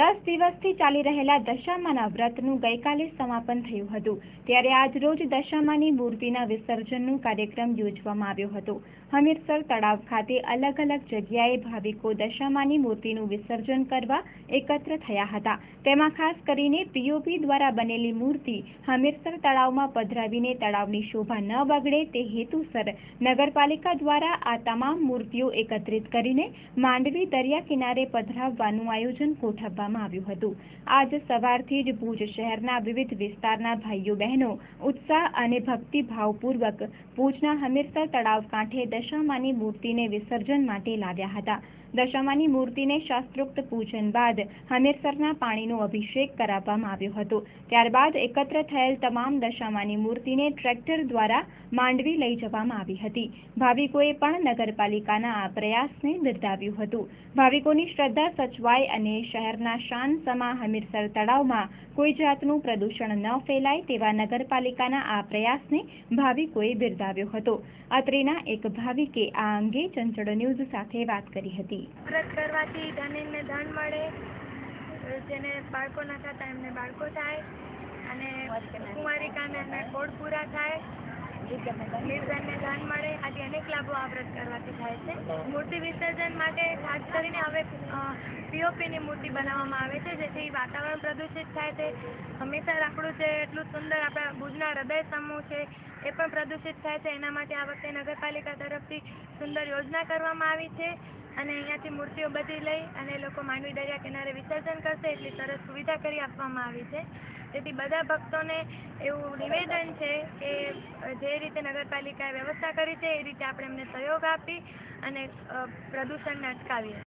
10 દિવસથી ચાલી રહેલા દશામાના વ્રતનું ગઈકાલે સમાપન થયું હતું। ત્યારે આજરોજ દશામાની મૂર્તિના વિસર્જનનો કાર્યક્રમ યોજવામાં આવ્યો હતો। હમીરસર તળાવ ખાતે અલગ અલગ જગ્યાએ ભાવિકો દશામાની મૂર્તિનું વિસર્જન કરવા એકત્ર થયા હતા। તેમાં ખાસ કરીને પીઓપી દ્વારા બનેલી મૂર્તિ હમીરસર તળાવમાં પધરાવીને તળાવની શોભા ન બગડે તે હેતુસર નગરપાલિકા દ્વારા આ તમામ મૂર્તિઓ એકત્રિત કરીને માંડવી દરિયા કિનારે પધરાવવાનું આયોજન ગોઠવવામાં આવ્યું હતું। આજ સવારથી જ ભુજ શહેરના વિવિધ વિસ્તારના ભાઈઓ બહેનો ઉત્સાહ અને ભક્તિભાવપૂર્વક ભુજના હમીરસર તળાવ કાંઠે દશામાની મૂર્તિને વિસર્જન માટે લાવ્યા હતા। દશામાની મૂર્તિને શાસ્ત્રોક્ત પૂજન બાદ હમીરસરના પાણીનો અભિષેક કરાવવામાં આવ્યો હતો। ત્યારબાદ એકત્ર થયેલ તમામ દશામાની મૂર્તિને ટ્રેક્ટર દ્વારા માંડવી લઈ જવામાં આવી હતી। ભાવિકોએ પણ નગરપાલિકાના આ પ્રયાસને બિરદાવ્યું હતું। ભાવિકોની શ્રદ્ધા સચવાય અને શહેરના શાન સમા હમીરસર તળાવમાં કોઈ જાતનું પ્રદૂષણ ન ફેલાય તેવા નગરપાલિકાના આ પ્રયાસને ભાવિકોએ બિરદાવ્યો હતો। અત્રેના એક ભાવિકે આ અંગે ચંચળ ન્યૂઝ સાથે વાત કરી હતી। વ્રત કરવાથી ધનને ધન મળે, જેને બાળકો ન થતા એમને બાળકો થાય અને કુંવારિકાને કોડ પૂરા થાય, નિર્ધનને ધન મળે, આથી અનેક લાભો આ વ્રત કરવાથી થાય છે। મૂર્તિ વિસર્જન માટે ખાસ કરીને હવે પીઓપીની મૂર્તિ બનાવવામાં આવે છે, જેથી વાતાવરણ પ્રદૂષિત થાય છે। હંમેશા આપણું જે એટલું સુંદર આપણા ભુજના હૃદય સમૂહ છે એ પણ પ્રદૂષિત થાય છે। એના માટે આ વખતે નગરપાલિકા તરફથી સુંદર યોજના કરવામાં આવી છે અને અહીંયાથી મૂર્તિઓ બધી લઈ અને લોકો માંડવી દરિયા કિનારે વિસર્જન કરશે એટલી સરસ સુવિધા કરી આપવામાં આવી છે। તેથી બધા ભક્તોને એવું નિવેદન છે કે જે રીતે નગરપાલિકાએ વ્યવસ્થા કરી છે એ રીતે આપણે એમને સહયોગ આપી અને પ્રદૂષણને અટકાવીએ।